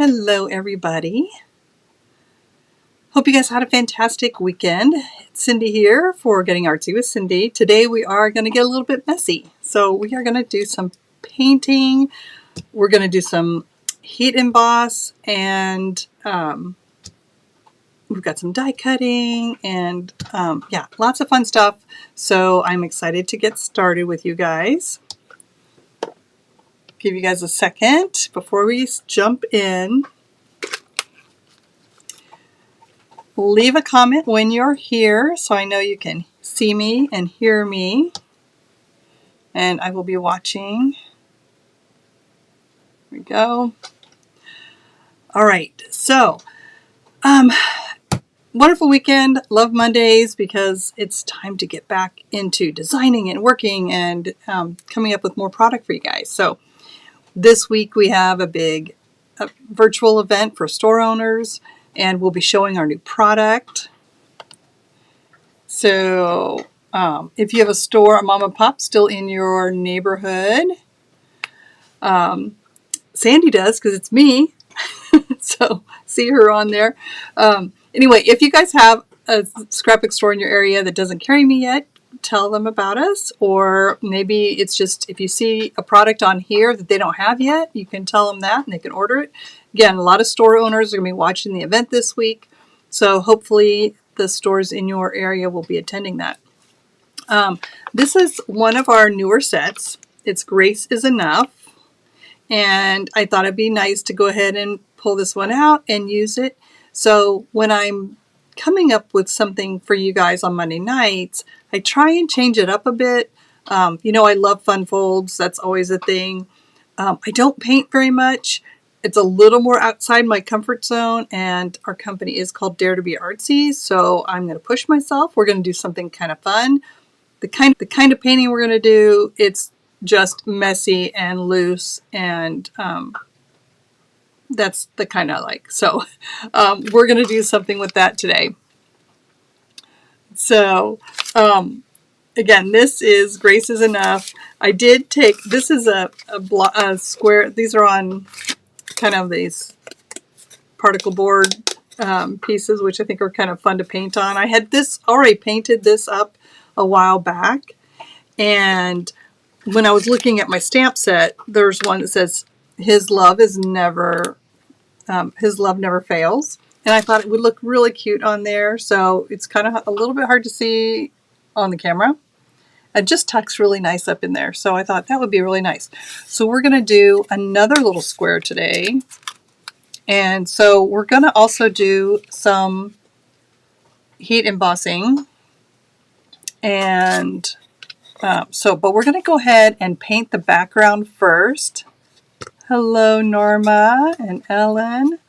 Hello everybody. Hope you guys had a fantastic weekend. It's Cindy here for Getting Artsy with Cindy. Today we are going to get a little bit messy. So we are going to do some painting. We're going to do some heat emboss and we've got some die cutting and yeah, lots of fun stuff. So I'm excited to get started with you guys. Give you guys a second before we jump in. Leave a comment when you're here so I know you can see me and hear me. And I will be watching. Here we go. All right, so wonderful weekend. Love Mondays because it's time to get back into designing and working and coming up with more product for you guys. So this week we have a big virtual event for store owners, and we'll be showing our new product. So if you have a store, a mom and pop still in your neighborhood, Sandy does because it's me. So see her on there. Anyway, if you guys have a scrapbook store in your area that doesn't carry me yet, tell them about us. Or maybe it's just if you see a product on here that they don't have yet, you can tell them that and they can order it. Again, a lot of store owners are going to be watching the event this week. So hopefully the stores in your area will be attending that. This is one of our newer sets. It's Grace is Enough. And I thought it'd be nice to go ahead and pull this one out and use it. So when I'm coming up with something for you guys on Monday nights, I try and change it up a bit. You know, I love fun folds. That's always a thing. I don't paint very much. It's a little more outside my comfort zone, and our company is called Dare to be Artsy. So I'm going to push myself. We're going to do something kind of fun. The kind of painting we're going to do, it's just messy and loose, and that's the kind I like. So we're going to do something with that today. So again, this is Grace is Enough. I did take, this is a square, these are on kind of these particle board pieces, which I think are kind of fun to paint on. I had this already painted this up a while back, and when I was looking at my stamp set, there's one that says his love never fails, and I thought it would look really cute on there. So it's kind of a little bit hard to see on the camera. It just tucks really nice up in there, so I thought that would be really nice. So we're going to do another little square today, and so we're going to also do some heat embossing, and but we're going to go ahead and paint the background first. Hello, Norma and Ellen.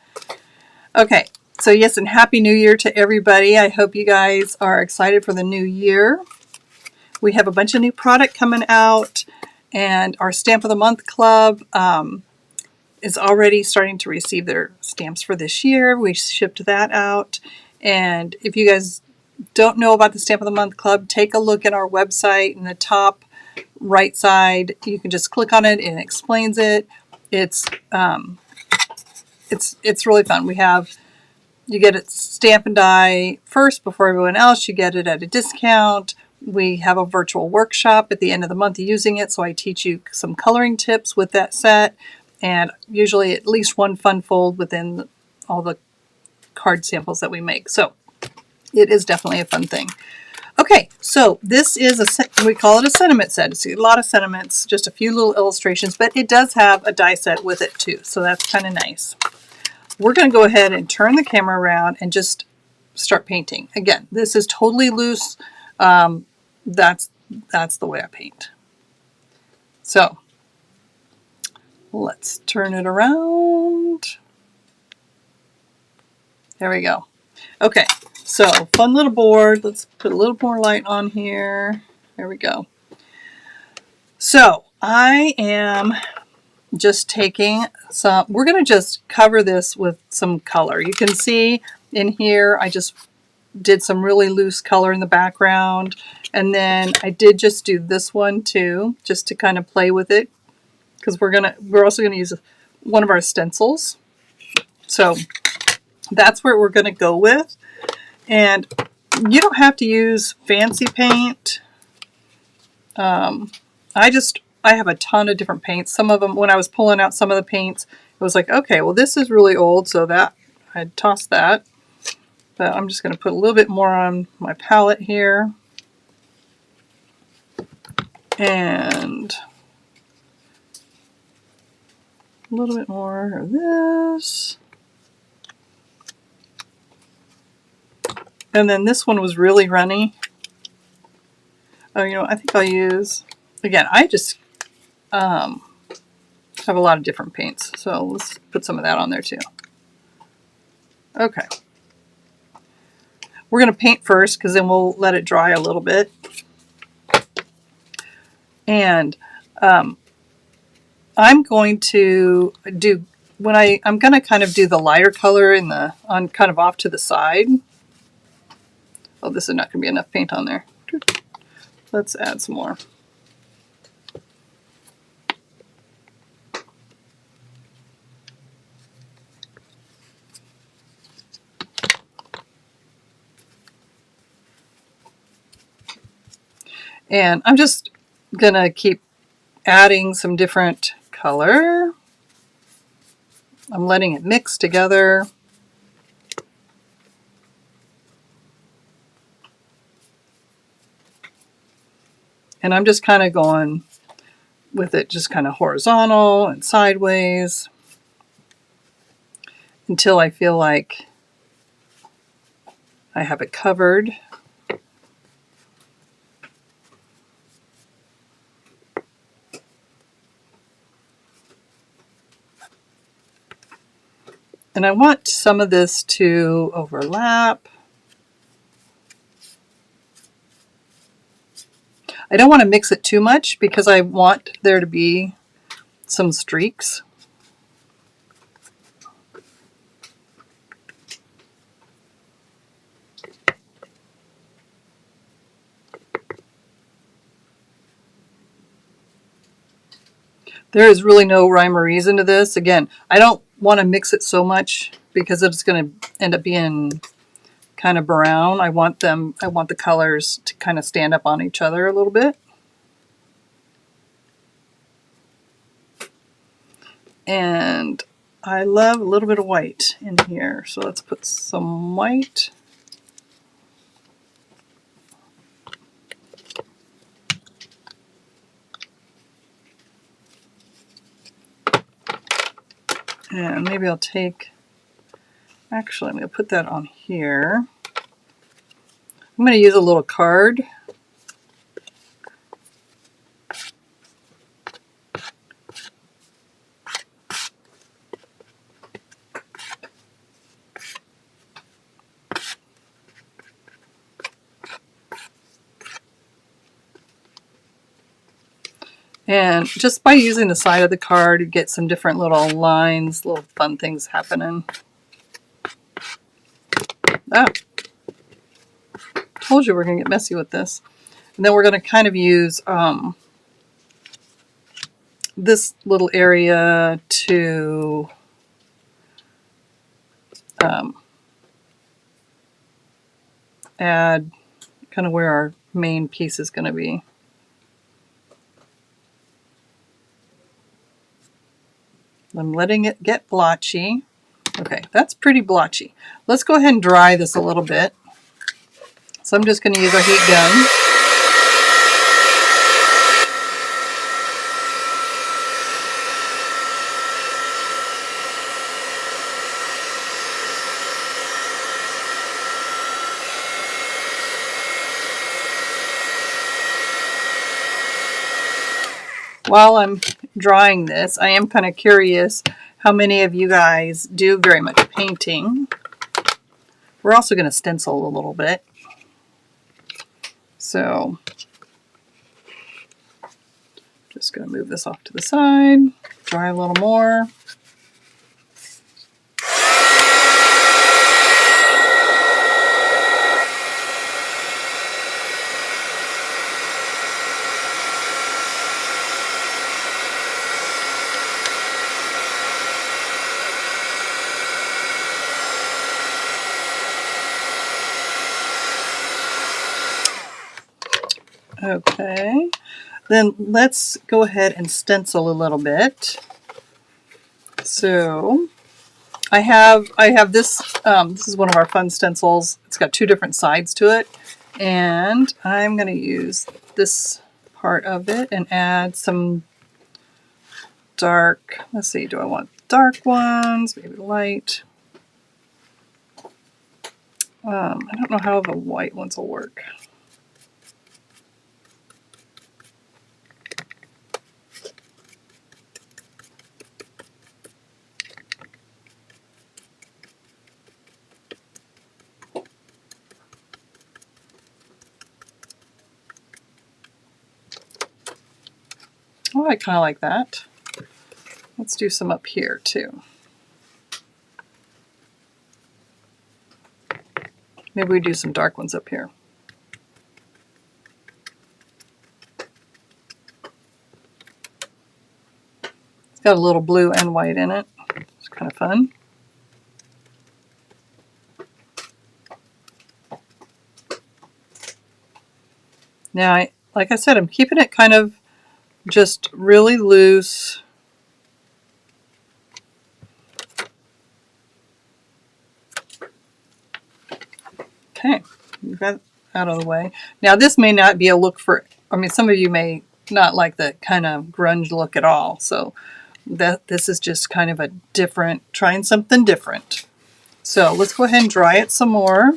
Okay, so yes, and Happy New Year to everybody. I hope you guys are excited for the new year. We have a bunch of new product coming out, and our Stamp of the Month Club is already starting to receive their stamps for this year. We shipped that out, and if you guys don't know about the Stamp of the Month Club, take a look at our website. In the top right side, you can just click on it and it explains it. It's really fun. You get it stamp and die first before everyone else. You get it at a discount. We have a virtual workshop at the end of the month using it, so I teach you some coloring tips with that set, and usually at least one fun fold within all the card samples that we make. So it is definitely a fun thing. Okay, so this is we call it a sentiment set. It's a lot of sentiments, just a few little illustrations, but it does have a die set with it too, so that's kind of nice. We're going to go ahead and turn the camera around and just start painting. Again, this is totally loose. That's the way I paint. So let's turn it around. There we go. Okay. So, fun little board. Let's put a little more light on here. There we go. So, I am just taking some, we're going to just cover this with some color. You can see in here, I just did some really loose color in the background. And then I did just do this one too, just to kind of play with it. Because we're also going to use one of our stencils. So that's where we're going to go with. And you don't have to use fancy paint. I have a ton of different paints. Some of them, when I was pulling out some of the paints, it was like, okay, well, this is really old, so that I'd toss that. But I'm just going to put a little bit more on my palette here. And a little bit more of this. And then this one was really runny. Oh, you know, I think I'll use, again, I just have a lot of different paints. So let's put some of that on there too. Okay. We're going to paint first because then we'll let it dry a little bit. And I'm going to do, I'm going to kind of do the lighter color in the, on kind of off to the side. Oh, this is not going to be enough paint on there. Let's add some more. And I'm just going to keep adding some different color. I'm letting it mix together. And I'm just kind of going with it just kind of horizontal and sideways until I feel like I have it covered. And I want some of this to overlap. I don't want to mix it too much because I want there to be some streaks. There is really no rhyme or reason to this. Again, I don't want to mix it so much because it's going to end up being kind of brown. I want the colors to kind of stand up on each other a little bit. And I love a little bit of white in here. So let's put some white. And maybe I'll take, actually I'm going to put that on here. I'm going to use a little card. And just by using the side of the card, you get some different little lines, little fun things happening. Oh, told you we're going to get messy with this. And then we're going to kind of use this little area to add kind of where our main piece is going to be. I'm letting it get blotchy. Okay, that's pretty blotchy. Let's go ahead and dry this a little bit. So I'm just going to use our heat gun. While I'm drying this, I am kind of curious how many of you guys do very much painting. We're also going to stencil a little bit. So just going to move this off to the side, dry a little more. Okay, then let's go ahead and stencil a little bit. So I have this, this is one of our fun stencils. It's got two different sides to it, and I'm going to use this part of it and add some dark, let's see, do I want dark ones, maybe light? I don't know how the white ones will work. Oh, I kind of like that. Let's do some up here too. Maybe we do some dark ones up here. It's got a little blue and white in it. It's kind of fun. Now, like I said, I'm keeping it kind of just really loose. Okay, we've got out of the way. Now, this may not be a look for, I mean, some of you may not like the kind of grunge look at all. So this is just kind of a different, trying something different. So let's go ahead and dry it some more.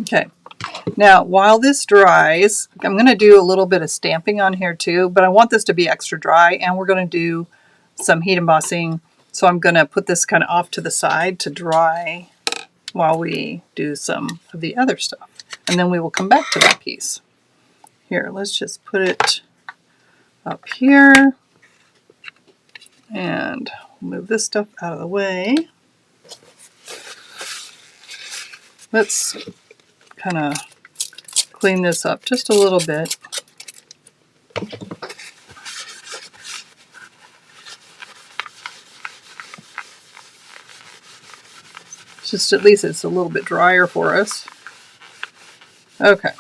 Okay, now while this dries, I'm going to do a little bit of stamping on here too, but I want this to be extra dry, and we're going to do some heat embossing. So I'm going to put this kind of off to the side to dry while we do some of the other stuff. And then we will come back to that piece. Here, let's just put it up here and move this stuff out of the way. Let's kind of clean this up just a little bit. Just at least it's a little bit drier for us. Okay.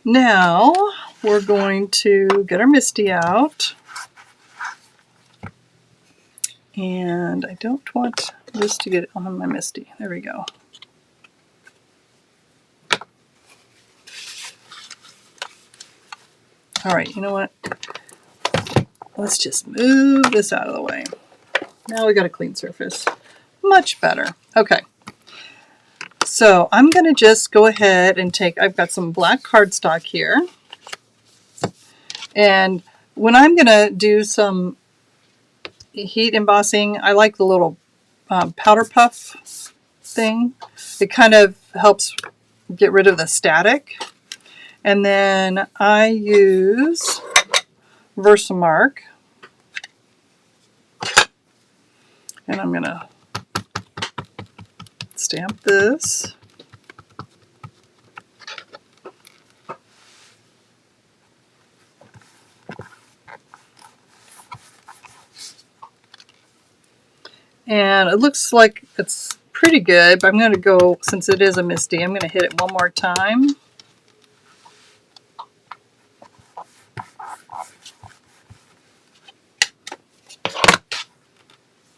Now we're going to get our MISTI out. And I don't want this to get on my MISTI. There we go. All right, you know what? Let's just move this out of the way. Now we got a clean surface. Much better. Okay. So I'm going to just go ahead and take, I've got some black cardstock here. And when I'm going to do some heat embossing, I like the little powder puff thing. It kind of helps get rid of the static. And then I use Versamark. And I'm going to stamp this. And it looks like it's pretty good, but I'm going to go, since it is a MISTI, I'm going to hit it one more time.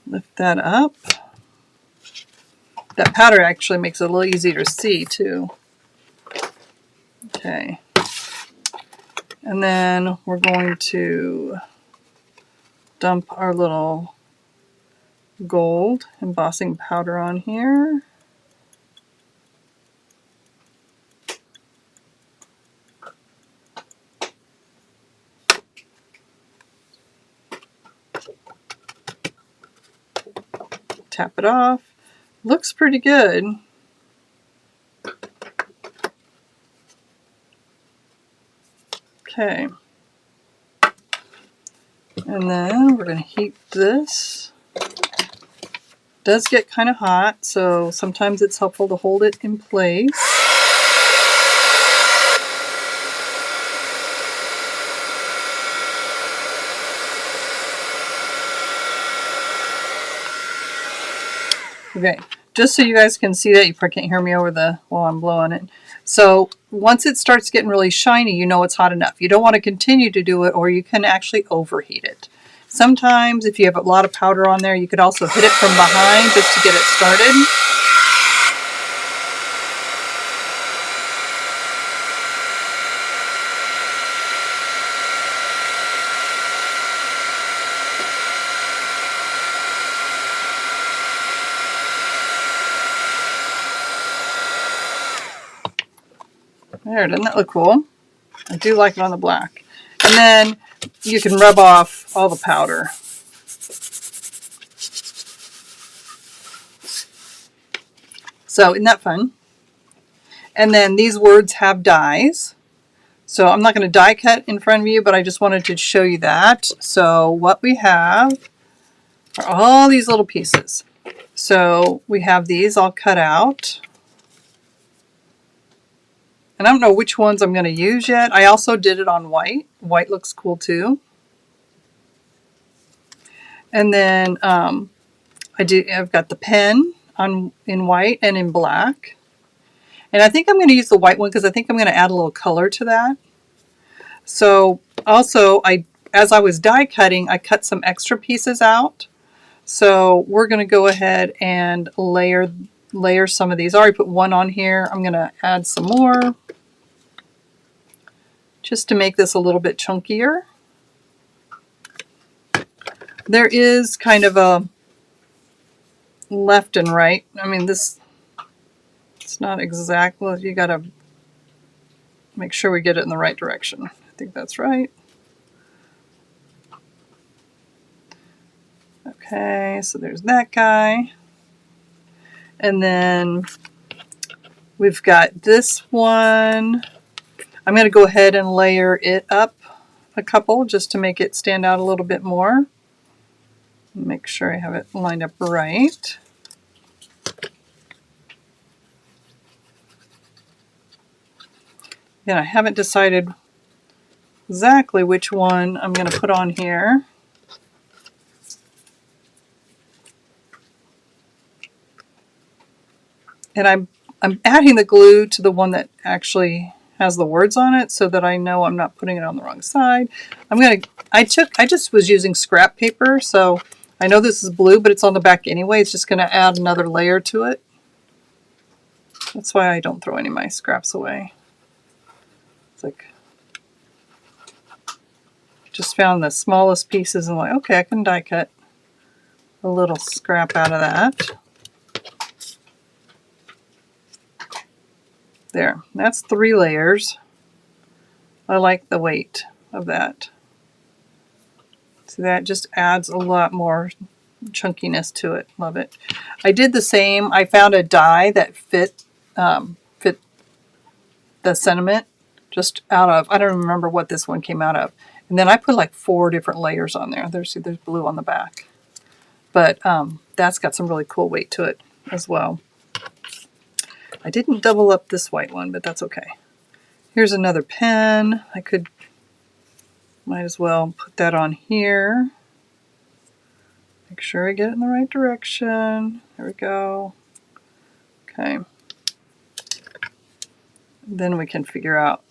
Lift that up. That powder actually makes it a little easier to see too. Okay. And then we're going to dump our little gold embossing powder on here. Tap it off. Looks pretty good. Okay. And then we're going to heat this. It does get kind of hot, so sometimes it's helpful to hold it in place. Okay, just so you guys can see that, you probably can't hear me over while I'm blowing it. So once it starts getting really shiny, you know it's hot enough. You don't want to continue to do it, or you can actually overheat it. Sometimes if you have a lot of powder on there, you could also hit it from behind just to get it started. There, doesn't that look cool? I do like it on the black. And then you can rub off all the powder. So isn't that fun? And then these words have dies. So I'm not going to die cut in front of you, but I just wanted to show you that. So what we have are all these little pieces. So we have these all cut out. And I don't know which ones I'm going to use yet. I also did it on white. White looks cool too. And then I've got the pen in white and in black. And I think I'm going to use the white one because I think I'm going to add a little color to that. So also, as I was die cutting, I cut some extra pieces out. So we're going to go ahead and layer some of these. I already put one on here. I'm going to add some more just to make this a little bit chunkier. There is kind of a left and right. I mean, it's not exactly, you got to make sure we get it in the right direction. I think that's right. Okay, so there's that guy. And then we've got this one. I'm going to go ahead and layer it up a couple just to make it stand out a little bit more. Make sure I have it lined up right. And I haven't decided exactly which one I'm going to put on here. And I'm adding the glue to the one that actually has the words on it so that I know I'm not putting it on the wrong side. I just was using scrap paper, so I know this is blue, but it's on the back anyway. It's just going to add another layer to it. That's why I don't throw any of my scraps away. It's like, just found the smallest pieces and like, okay, I can die cut a little scrap out of that. There, that's 3 layers. I like the weight of that. So that just adds a lot more chunkiness to it. Love it. I did the same. I found a die that fit the sentiment just out of, I don't remember what this one came out of. And then I put like 4 different layers on there. There's blue on the back. But that's got some really cool weight to it as well. I didn't double up this white one, but that's okay. Here's another pen. Might as well put that on here. Make sure I get it in the right direction. There we go. Okay. Then we can figure out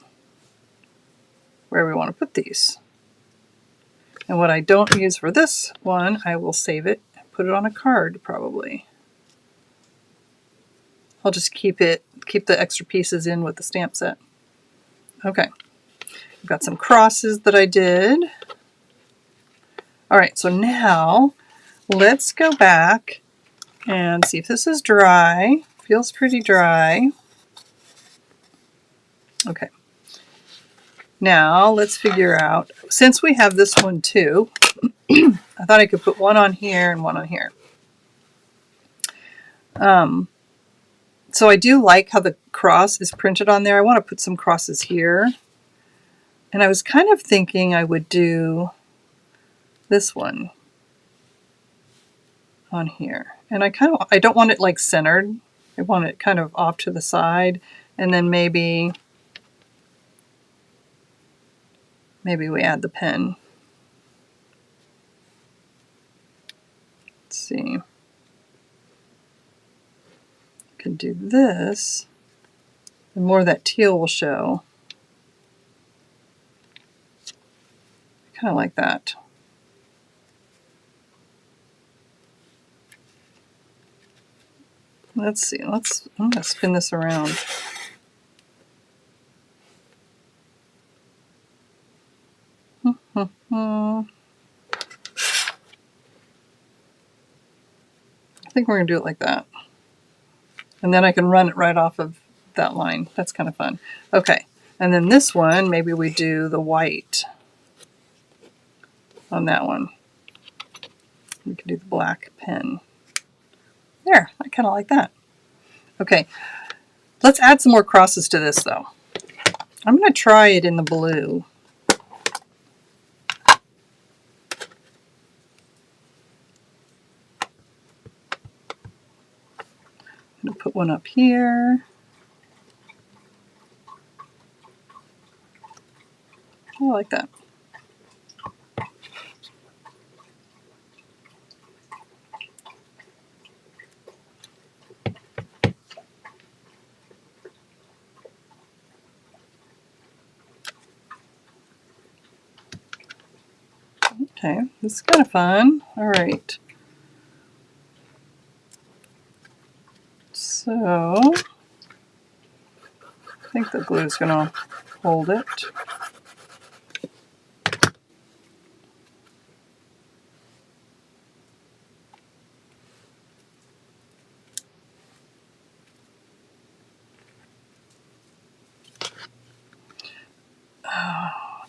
where we want to put these. And what I don't use for this one, I will save it and put it on a card probably. I'll just keep the extra pieces in with the stamp set. Okay. I've got some crosses that I did. All right, so now let's go back and see if this is dry. Feels pretty dry. Okay. Now let's figure out, since we have this one too, I thought I could put one on here and one on here. So I do like how the cross is printed on there. I want to put some crosses here. And I was kind of thinking I would do this one on here. And I don't want it like centered. I want it kind of off to the side. And then maybe we add the pen. Let's see. Could do this. And more of that teal will show. Kind of like that. Let's see. I'm going to spin this around. I think we're going to do it like that. And then I can run it right off of that line. That's kind of fun. Okay. And then this one, maybe we do the white on that one. We can do the black pen. There, I kind of like that. Okay, let's add some more crosses to this though. I'm going to try it in the blue. I'm going to put one up here. I like that. Okay, this is kind of fun. All right. So, I think the glue is going to hold it.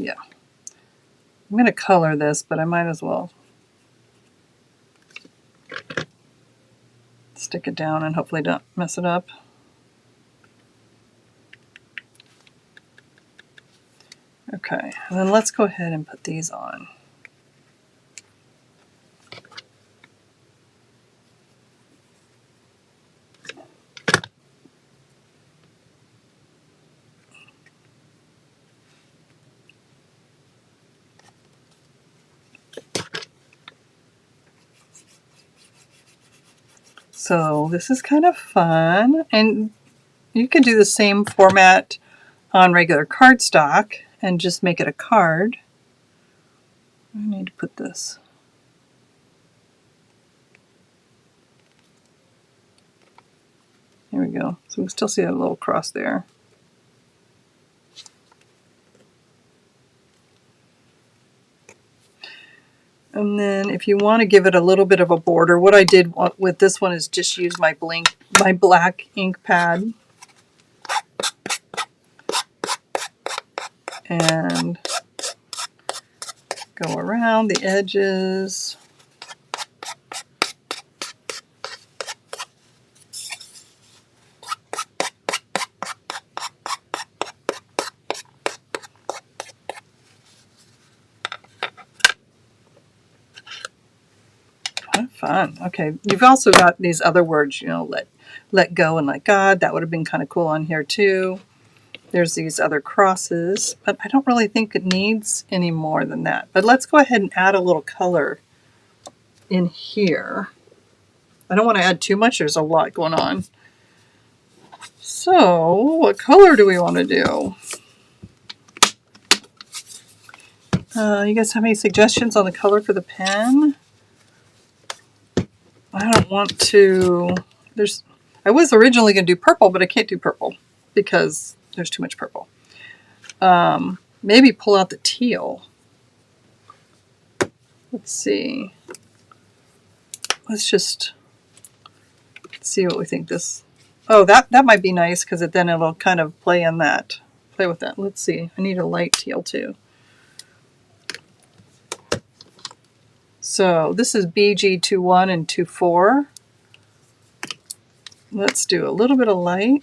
Yeah. I'm going to color this, but I might as well stick it down and hopefully don't mess it up. Okay, and then let's go ahead and put these on. So this is kind of fun, and you could do the same format on regular cardstock and just make it a card. I need to put this. There we go. So we can still see a little cross there. And then if you want to give it a little bit of a border, what I did with this one is just use my black ink pad and go around the edges. Fun. Okay, you've also got these other words, you know, let go and let God. That would have been kind of cool on here too. There's these other crosses, but I don't really think it needs any more than that. But let's go ahead and add a little color in here. I don't want to add too much. There's a lot going on. So what color do we want to do? You guys have any suggestions on the color for the pen? I don't want to, I was originally going to do purple, but I can't do purple because there's too much purple. Maybe pull out the teal. Let's see. Let's just see what we think this. Oh, that might be nice because then it'll kind of play with that. Let's see. I need a light teal too. So this is BG21 and 24. Let's do a little bit of light.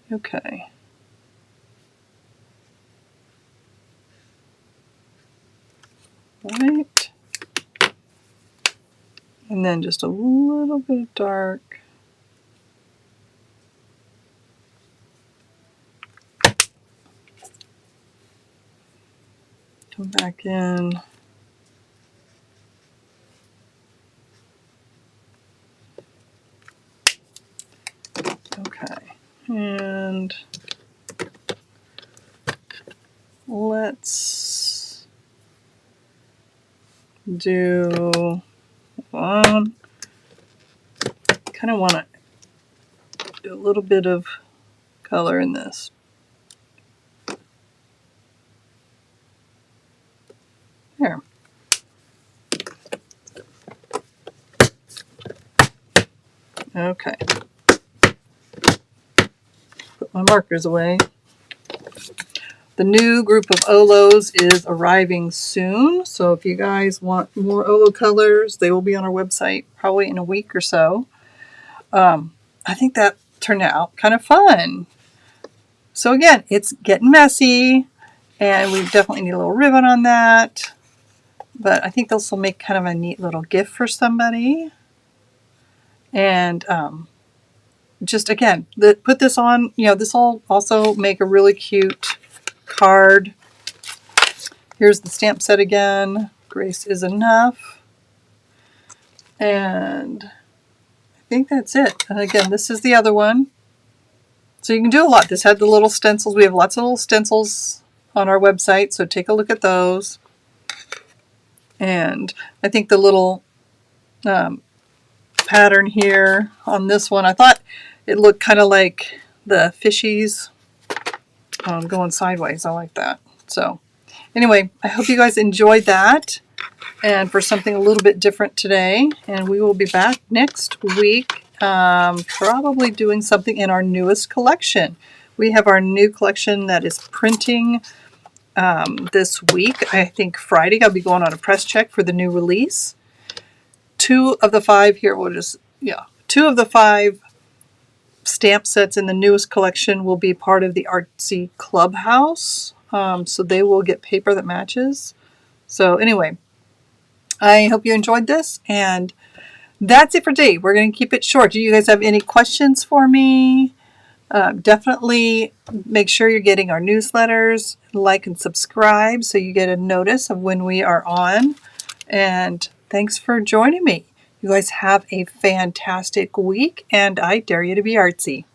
Okay. light. And then just a little bit of dark. Come back in. Okay, and let's do kind of want to do a little bit of color in this. There. Okay. Put my markers away. The new group of Olos is arriving soon, so if you guys want more Olo colors, they will be on our website probably in a week or so. I think that turned out kind of fun. So again, it's getting messy, and we definitely need a little ribbon on that. But I think this will make kind of a neat little gift for somebody. And just again, put this on, this will also make a really cute card. Here's the stamp set again. Grace is enough. And I think that's it. And again, this is the other one. So you can do a lot. This had the little stencils. We have lots of little stencils on our website, so take a look at those. And I think the little pattern here on this one, I thought it looked kind of like the fishies going sideways. I like that. So anyway, I hope you guys enjoyed that, and for something a little bit different today. And we will be back next week, probably doing something in our newest collection. We have our new collection that is printing this week. I think Friday I'll be going on a press check for the new release. 2 of the 5 here will just, 2 of the 5 stamp sets in the newest collection will be part of the Artzy Clubhouse. So they will get paper that matches. So anyway, I hope you enjoyed this, and that's it for today. We're going to keep it short. Do you guys have any questions for me? Definitely make sure you're getting our newsletters, like and subscribe so you get a notice of when we are on. And thanks for joining me. You guys have a fantastic week, and I dare you to be artsy.